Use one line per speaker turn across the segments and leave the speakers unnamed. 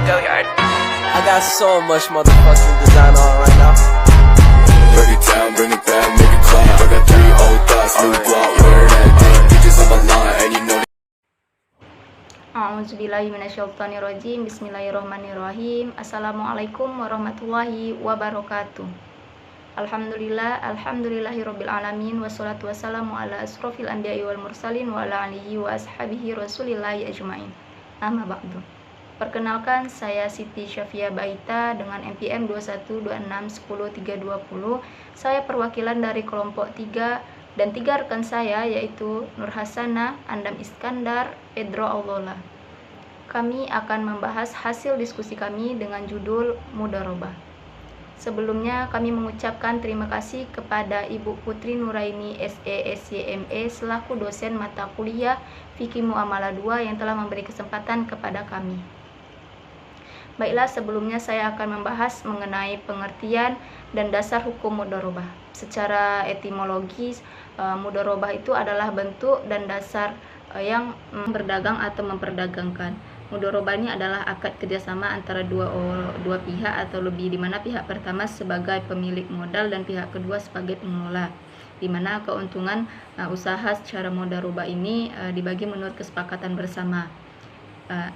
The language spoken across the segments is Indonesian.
Go yard. I got so much motherfucking design on right now.
Break it down, bring it back, make it clap. I got 3 old thoughts, new guap, wear that thing. Bitches on my line, and you know.
A'udzubillahiminasyaitonirrajim. Bismillahirrohmanirrohim. Assalamualaikum warahmatullahi wabarakatuh. Alhamdulillahirabbil alamin, wassalatu wassalamu ala asrofil anbiya'i wal mursalin wa ala alihi wa ashabihi rasulillahi ajma'in. Amma ba'du. Perkenalkan, saya Siti Syafia Baita dengan NPM 2126100320. Saya perwakilan dari kelompok 3 dan 3 rekan saya, yaitu Nur Hasana, Andam Iskandar, Pedro Aulola. Kami akan membahas hasil diskusi kami dengan judul Mudharabah. Sebelumnya kami mengucapkan terima kasih kepada Ibu Putri Nuraini SE/SYME selaku dosen mata kuliah Fikih Muamalah 2 yang telah memberi kesempatan kepada kami. Baiklah, sebelumnya saya akan membahas mengenai pengertian dan dasar hukum mudharabah. Secara etimologis, mudharabah itu adalah bentuk dan dasar yang berdagang atau memperdagangkan. Mudharabah ini adalah akad kerjasama antara dua pihak atau lebih, di mana pihak pertama sebagai pemilik modal dan pihak kedua sebagai pengelola, di mana keuntungan usaha secara mudharabah ini dibagi menurut kesepakatan bersama.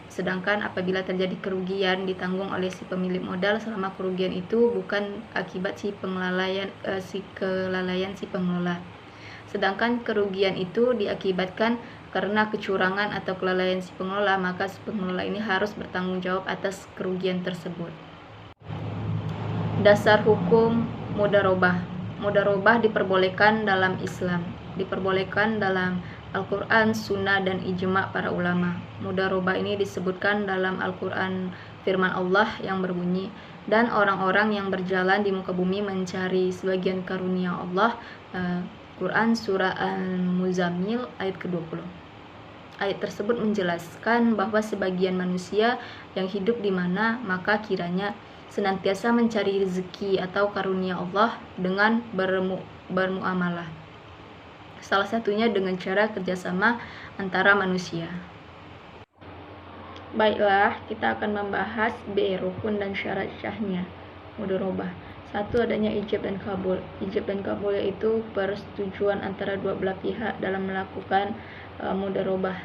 Sedangkan apabila terjadi kerugian ditanggung oleh si pemilik modal selama kerugian itu bukan akibat kelalaian si pengelola. Sedangkan kerugian itu diakibatkan karena kecurangan atau kelalaian si pengelola, maka si pengelola ini harus bertanggung jawab atas kerugian tersebut. Dasar hukum mudharabah. Mudharabah diperbolehkan dalam Islam, diperbolehkan dalam Al-Quran, Sunnah, dan ijma' para ulama. Mudharabah ini disebutkan dalam Al-Quran firman Allah yang berbunyi, dan orang-orang yang berjalan di muka bumi mencari sebagian karunia Allah. Quran Surah Al-Muzammil ayat ke-20. Ayat tersebut menjelaskan bahwa sebagian manusia yang hidup di mana maka kiranya senantiasa mencari rezeki atau karunia Allah dengan bermuamalah. Salah satunya dengan cara kerjasama antara manusia. Baiklah, kita akan membahas rukun dan syarat syahnya mudharabah. 1. Adanya ijab dan kabul. Ijab dan kabul yaitu persetujuan antara dua belah pihak dalam melakukan mudharabah.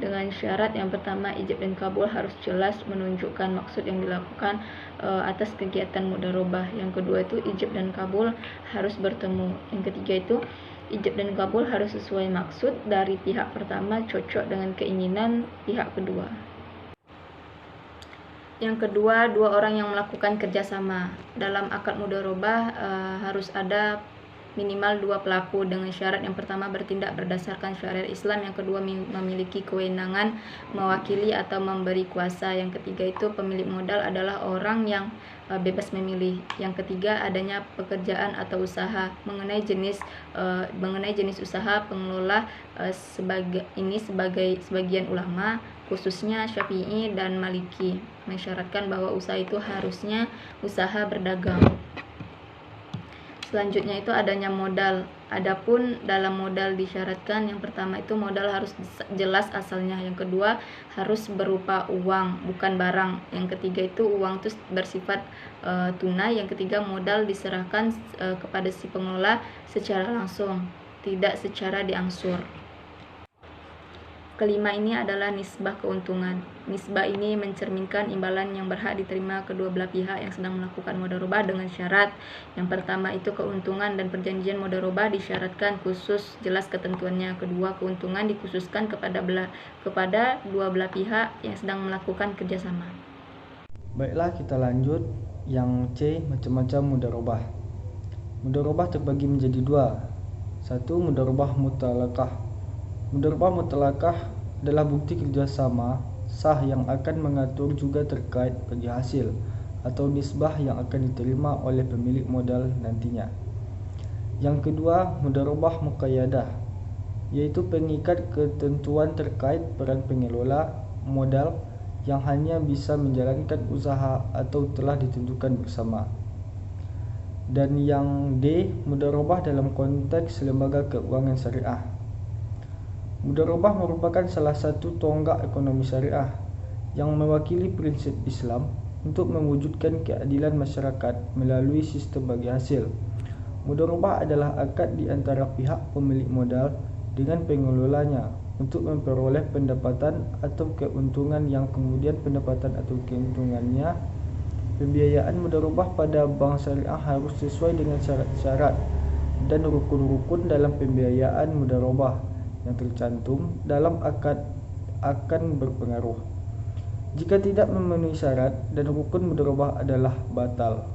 Dengan syarat yang pertama, ijab dan kabul harus jelas menunjukkan maksud yang dilakukan atas kegiatan mudharabah. Yang kedua itu ijab dan kabul harus bertemu. Yang ketiga itu ijab dan kabul harus sesuai maksud dari pihak pertama, cocok dengan keinginan pihak kedua. Yang kedua, dua orang yang melakukan kerjasama. Dalam akad mudharabah harus ada minimal 2 pelaku dengan syarat yang pertama bertindak berdasarkan syariat Islam, yang kedua memiliki kewenangan mewakili atau memberi kuasa, yang ketiga itu pemilik modal adalah orang yang bebas memilih, yang ketiga adanya pekerjaan atau usaha. Mengenai jenis usaha, pengelola sebagian ulama khususnya Syafi'i dan Maliki mensyaratkan bahwa usaha itu harusnya usaha berdagang. Selanjutnya itu adanya modal. Adapun dalam modal disyaratkan yang pertama itu modal harus jelas asalnya, yang kedua harus berupa uang bukan barang, yang ketiga itu uang itu bersifat tunai, yang ketiga modal diserahkan kepada si pengelola secara langsung, tidak secara diangsur. Kelima ini adalah nisbah keuntungan. Nisbah ini mencerminkan imbalan yang berhak diterima kedua belah pihak yang sedang melakukan mudharabah dengan syarat. Yang pertama itu keuntungan dan perjanjian mudharabah disyaratkan khusus jelas ketentuannya. Kedua, keuntungan dikhususkan kepada dua belah pihak yang sedang melakukan kerjasama.
Baiklah, kita lanjut yang C, macam-macam mudharabah. Mudharabah terbagi menjadi 2. 1. Mudharabah mutlaqah. Mudharabah mutlaqah adalah bukti kerjasama sah yang akan mengatur juga terkait bagi hasil atau nisbah yang akan diterima oleh pemilik modal nantinya. Yang kedua, mudharabah muqayyadah, yaitu pengikat ketentuan terkait peran pengelola modal yang hanya bisa menjalankan usaha atau telah ditentukan bersama. Dan yang D, mudharabah dalam konteks lembaga keuangan syariah. Mudharabah merupakan salah satu tonggak ekonomi syariah yang mewakili prinsip Islam untuk mewujudkan keadilan masyarakat melalui sistem bagi hasil. Mudharabah adalah akad di antara pihak pemilik modal dengan pengelolanya untuk memperoleh pendapatan atau keuntungan yang kemudian pendapatan atau keuntungannya. Pembiayaan mudharabah pada bank syariah harus sesuai dengan syarat-syarat dan rukun-rukun dalam pembiayaan mudharabah yang tercantum dalam akad akan berpengaruh. Jika tidak memenuhi syarat dan rukun mudharabah adalah batal.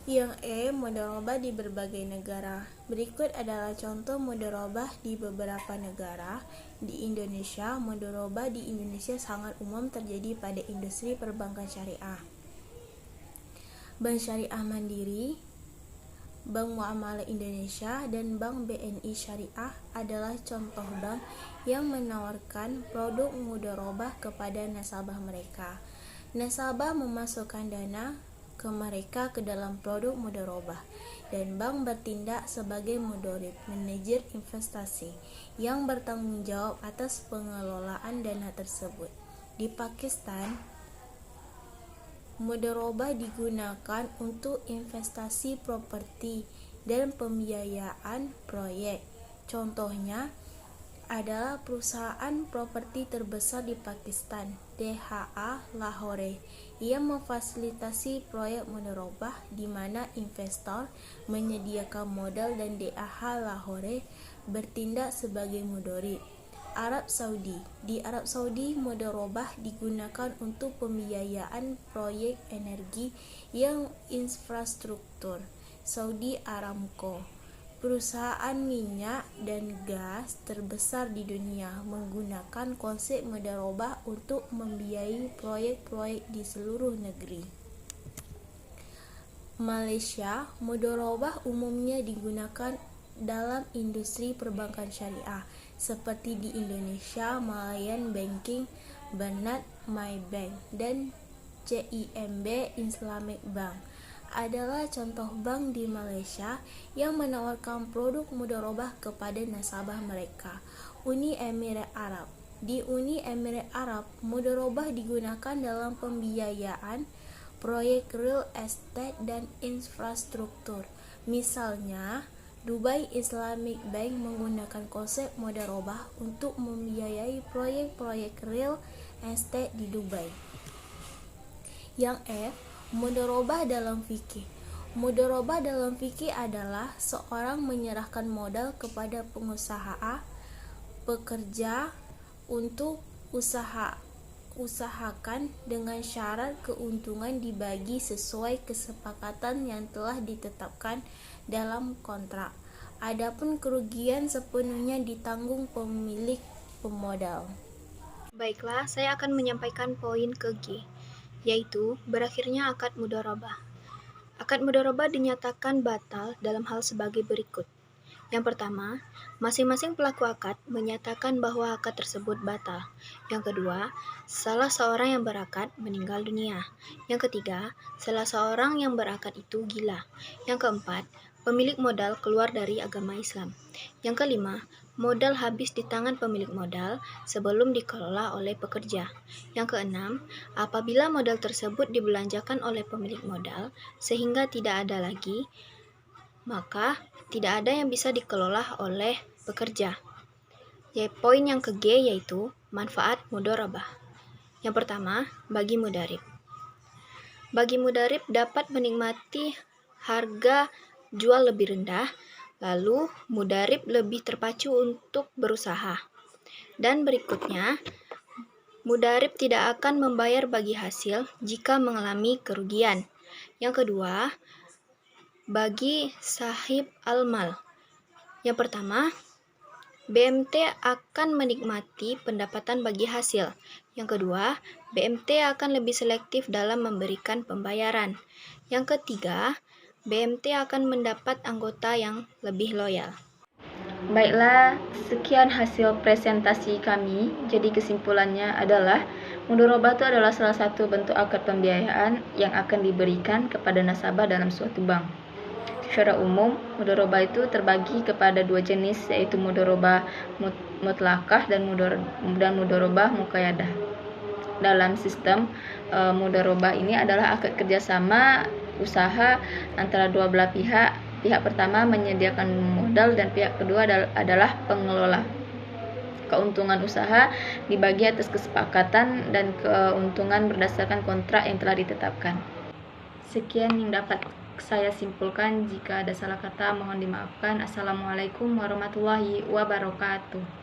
Yang mudharabah di berbagai negara. Berikut adalah contoh mudharabah di beberapa negara. Di Indonesia, mudharabah di Indonesia sangat umum terjadi pada industri perbankan syariah. Bank Syariah Mandiri, Bank Muamalah Indonesia, dan Bank BNI Syariah adalah contoh bank yang menawarkan produk mudharabah kepada nasabah mereka. Nasabah memasukkan dana ke mereka ke dalam produk mudharabah, dan bank bertindak sebagai mudharib, manajer investasi, yang bertanggung jawab atas pengelolaan dana tersebut. Di Pakistan, mudharabah digunakan untuk investasi properti dan pembiayaan proyek. Contohnya adalah perusahaan properti terbesar di Pakistan, DHA Lahore, yang memfasilitasi proyek mudharabah di mana investor menyediakan modal dan DHA Lahore bertindak sebagai mudharib. Arab Saudi. Di Arab Saudi, mudharabah digunakan untuk pembiayaan proyek energi yang infrastruktur. Saudi Aramco, perusahaan minyak dan gas terbesar di dunia, menggunakan konsep mudharabah untuk membiayai proyek-proyek di seluruh negeri. Malaysia, mudharabah umumnya digunakan dalam industri perbankan syariah seperti di Indonesia, Malayan Banking, Bernard Maybank, dan CIMB Islamic Bank adalah contoh bank di Malaysia yang menawarkan produk mudharabah kepada nasabah mereka. Uni Emirat Arab. Di Uni Emirat Arab, mudharabah digunakan dalam pembiayaan proyek real estate dan infrastruktur. Misalnya, Dubai Islamic Bank menggunakan konsep mudharabah untuk membiayai proyek-proyek real estate di Dubai. Yang mudharabah dalam fikih. Mudharabah dalam fikih adalah seorang menyerahkan modal kepada pengusaha pekerja untuk usahakan dengan syarat keuntungan dibagi sesuai kesepakatan yang telah ditetapkan dalam kontrak. Adapun kerugian sepenuhnya ditanggung pemilik pemodal.
Baiklah, saya akan menyampaikan poin ke G, yaitu berakhirnya akad mudharabah. Akad mudharabah dinyatakan batal dalam hal sebagai berikut. Yang pertama, masing-masing pelaku akad menyatakan bahwa akad tersebut batal. Yang kedua, salah seorang yang berakad meninggal dunia. Yang ketiga, salah seorang yang berakad itu gila. Yang keempat, pemilik modal keluar dari agama Islam. Yang kelima, modal habis di tangan pemilik modal sebelum dikelola oleh pekerja. Yang keenam, apabila modal tersebut dibelanjakan oleh pemilik modal sehingga tidak ada lagi, maka tidak ada yang bisa dikelola oleh pekerja. Poin yang ke G yaitu manfaat mudharabah. Yang pertama, bagi mudharib. Bagi mudharib dapat menikmati harga jual lebih rendah, lalu mudharib lebih terpacu untuk berusaha. Dan berikutnya, mudharib tidak akan membayar bagi hasil jika mengalami kerugian. Yang kedua, bagi sahib al-mal. Yang pertama, BMT akan menikmati pendapatan bagi hasil. Yang kedua, BMT akan lebih selektif dalam memberikan pembayaran. Yang ketiga, BMT akan mendapat anggota yang lebih loyal. Baiklah, sekian hasil presentasi kami. Jadi kesimpulannya adalah mudharabah itu adalah salah satu bentuk akad pembiayaan yang akan diberikan kepada nasabah dalam suatu bank. Secara umum, mudharabah itu terbagi kepada dua jenis, yaitu mudharabah mutlaqah dan mudharabah muqayyadah. Dalam sistem mudharabah ini adalah akad kerjasama usaha antara dua belah pihak. Pihak pertama menyediakan modal dan pihak kedua adalah pengelola. Keuntungan usaha dibagi atas kesepakatan dan keuntungan berdasarkan kontrak yang telah ditetapkan. Sekian yang dapat saya simpulkan. Jika ada salah kata mohon dimaafkan. Assalamualaikum warahmatullahi wabarakatuh.